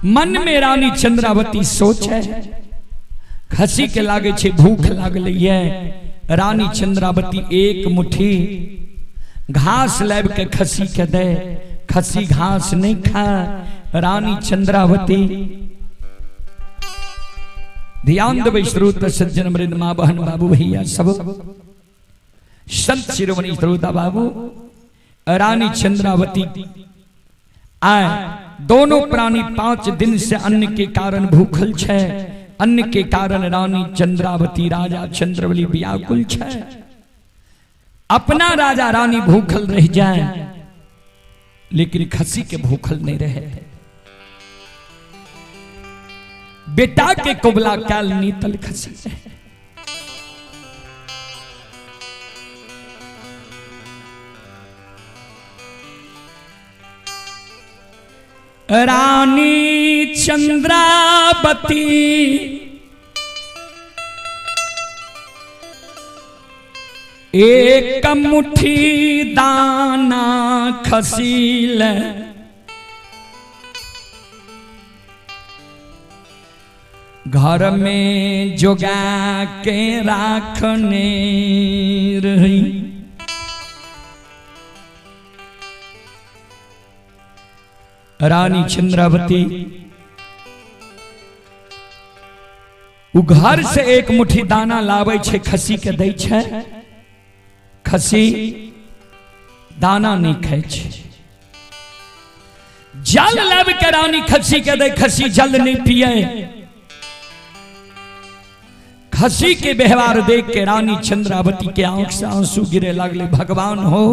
मन में रानी चंद्रावती सोचे खसी के लागे छे भूख लागल है। रानी चंद्रावती एक मुट्ठी घास लेब के खसी के दे, खसी घास नहीं खा। रानी चंद्रावती ध्यान देवे श्रोता सज्जन वृंद मां बहन बाबू भैया सब संत शिरोमणि श्रोता बाबू। रानी चंद्रावती आए दोनों प्राणी 5 दिन से अन्न के कारण भूखल छे। अन्न के कारण रानी चंद्रावती राजा चंद्रवली व्याकुल छे। अपना राजा रानी भूखल रह जाए लेकिन खसी के भूखल नहीं रहे। बेटा के कोबला काल नीतल खसी रानी चंद्रावती एक मुट्ठी दाना खसील घर में जोगा के राखने रही। रानी चंद्रावती उ घर से एक मुट्ठी दाना लावे छे, खसी के दे छे। खसी दाना नहीं खाए छे। जल लब के रानी खसी के दे, खसी जल नहीं पिए। खसी के व्यवहार देख के रानी चंद्रावती के आंख से आंसू गिरे लगले। भगवान हो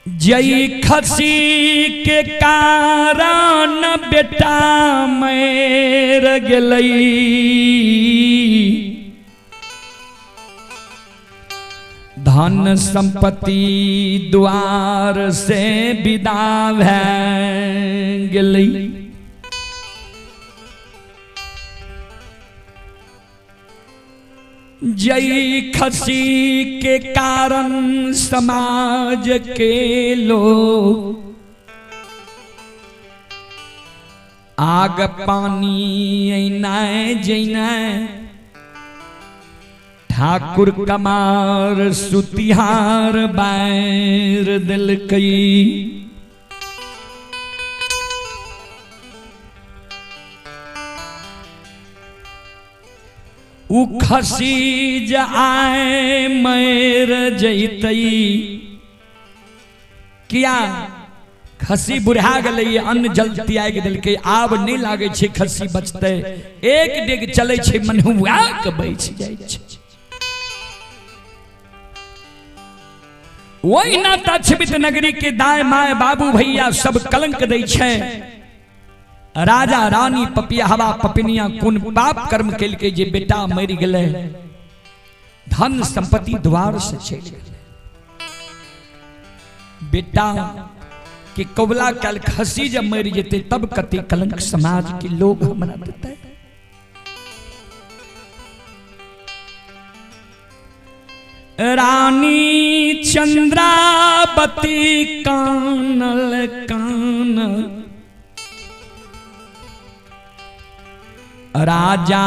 जई खसी के कारण बेटा मर गई। धन संपत्ति द्वार से विदा भै गेलै। जई खसी के कारण समाज के लोग आग पानी ऐनाय जैनाय। ठाकुर कमार सुतिहार बैर दिलकई। उ खसी ज आए मर जैतई। किया खसी बुढ़ा गले, अन्न जल त्याग दिलके, आब नहीं लागे छे खसी बचते। एक डेग चले छे मनहुआ के बैठ जाय छे। वही नाता छिबित नगरी के दाय माय बाबू भैया सब कलंक दे छे। राजा रानी पपिया हवा पपिनिया कुन पाप कर्म केल के जे बेटा मर गए। धन संपत्ति द्वार से चल गए। बेटा के कोबला काल खसी जब मर जेते तब कते कलंक समाज के लोग हमरा देते। रानी चंद्रावती कानल कानल राजा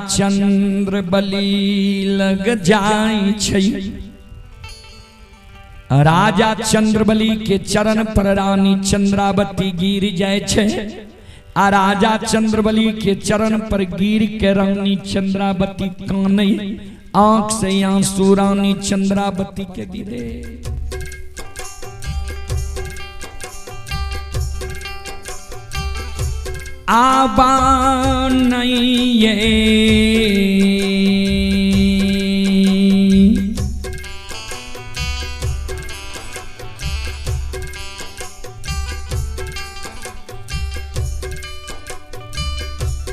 चंद्रबली लग जाय छै। राजा चंद्रबली के चरण पर रानी चंद्रावती गिर जाय छै। आ राजा चंद्रबली के चरण पर गिर के रानी चंद्रावती कानै। आंख से आंसू रानी चंद्रावती के गिरे। आबा नहीं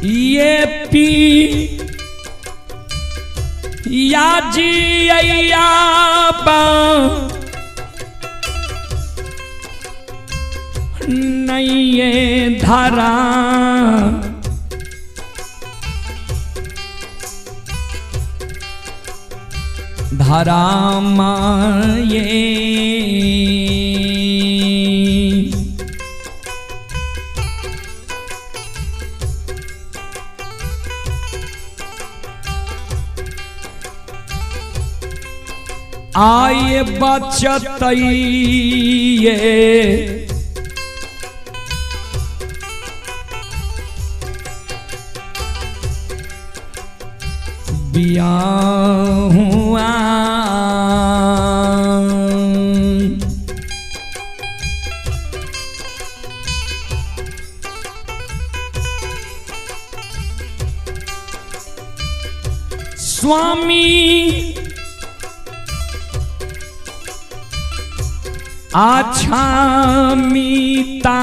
ये पी या जी बा नहीं ये धारा धारा माये आए बचत ये बियाहुआ स्वामी अच्छा मीता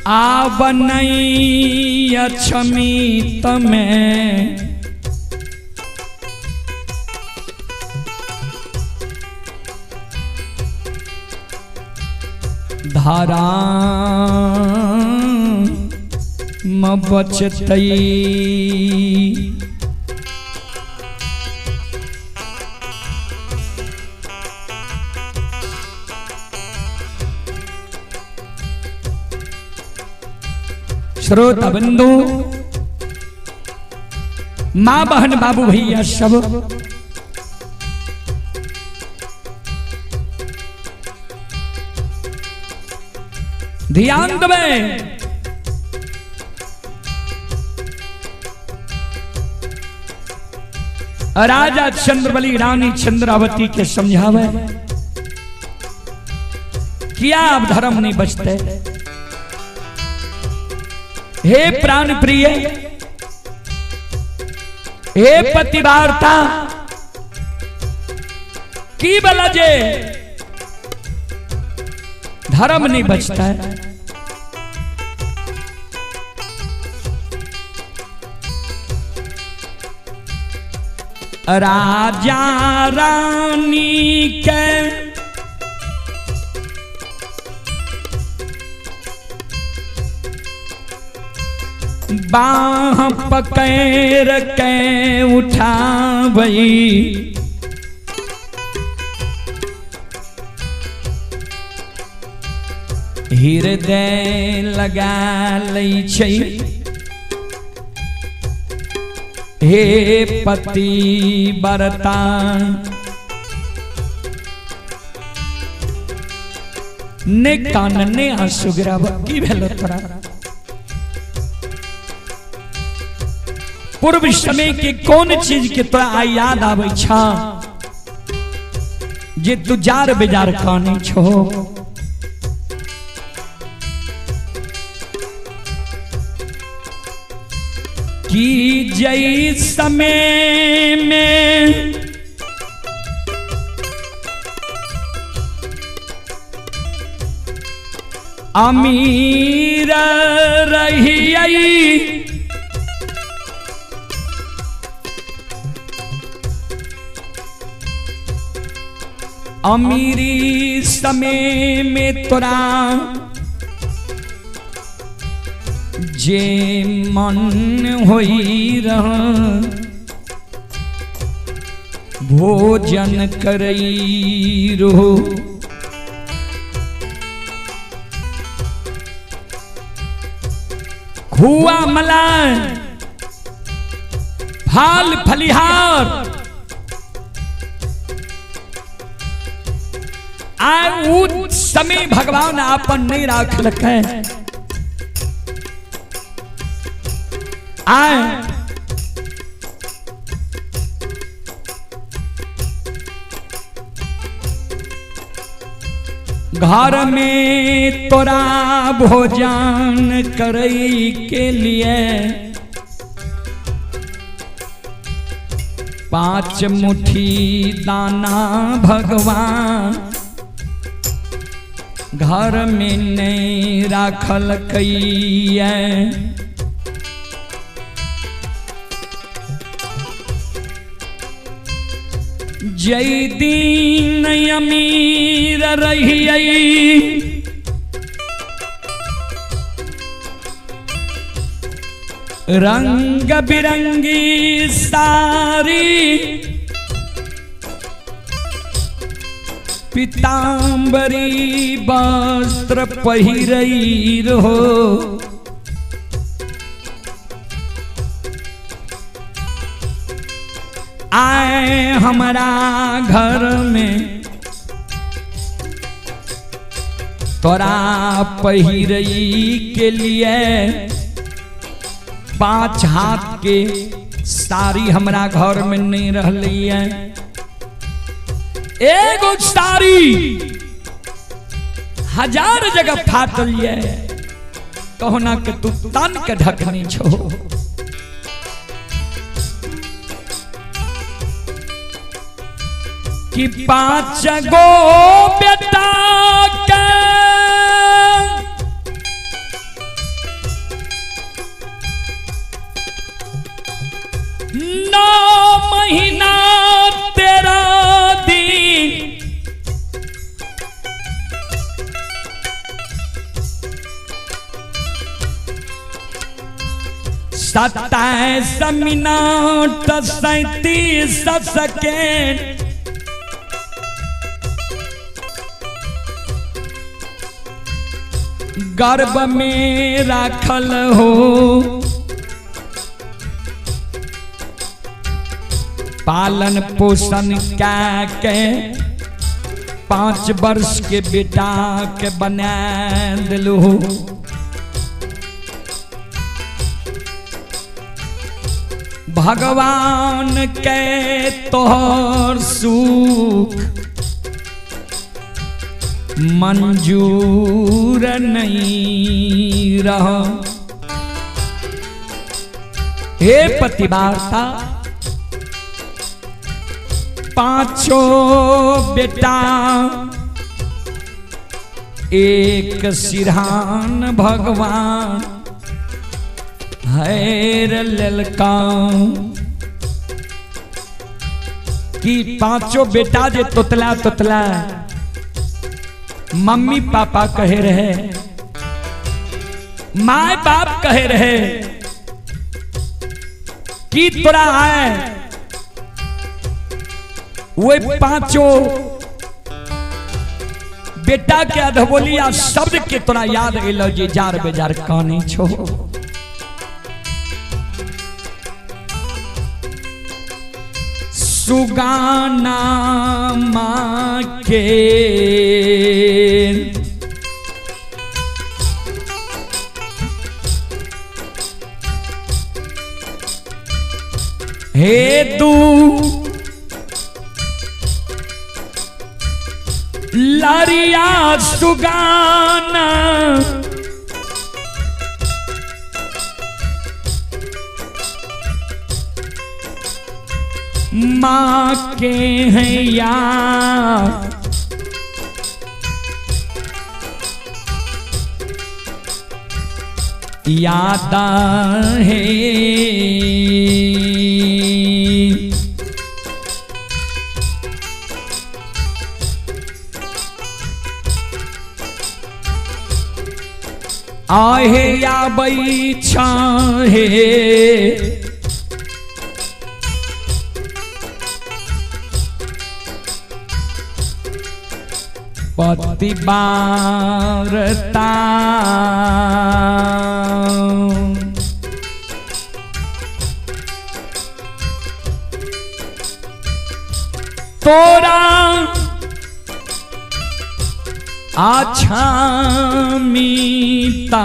आवनई अक्षमित में धारा म बचतई श्रोता बंधु माँ बहन बाबू भैया सब ध्यान देवे। राजा चंद्रबली रानी चंद्रावती के समझावे क्या अब धर्म नहीं बचते। हे प्राण प्रिय, हे पतिवार्ता की बलजे धर्म नहीं बचता है। राजा रानी के बाह पकड़ के उठावई हृदय लगा लै छै। हे पति बरता ने कानने आसुगिराब की भेलो तोरा। पूर्व समय के कौन चीज के तोरा याद आवे छा जे तू जार बेजार काने छो। कि जई समय में अमीर रही अमीरी समय में तोरा जे मन होई रह भोजन करई रो। खुआ मलाई फल फलिहार आ समय भगवान आपन नहीं राखल है। घर में तोरा भोजन करई के लिए 5 मुट्ठी दाना भगवान घर में नहीं राखल कई। जय दीन अमीर रही रंग बिरंगी सारी पीतांबरी वस्त्र पहिरई रहो। आए हमारा घर में तोरा पहिरई के लिए 5 हाथ के साड़ी हमारा घर में नहीं रहली है। एगो साड़ी 1000 जगह फाटल है। कहो ना कि तू तन के ढकनी छो। कि 5 गो बेटा के 9 महीना 13 दिन 27 मिनट 37 सेकेंड गर्भ में राखल हो। पालन पोषण के 5 वर्ष के बेटा के बना दिलू। भगवान के तोहर सुख मंजूर नहीं रह। हे पतिवार्ता 5 बेटा एक सिरहान भगवान हैर ललका। कि 5 बेटा जे तोतला तोतला मम्मी पापा कहे रहे, माँ बाप कहे रहे कि तोरा आए वो 5 बेटा के अधबोलिया शब्द के तोरा याद अलो जे जार बेजार कानी छो। सुगाना माँ के हे तू लारिया सुगाना माँ के हैं यार याद है आहे या बैछा है पति बारता तोरा अच्छा मीता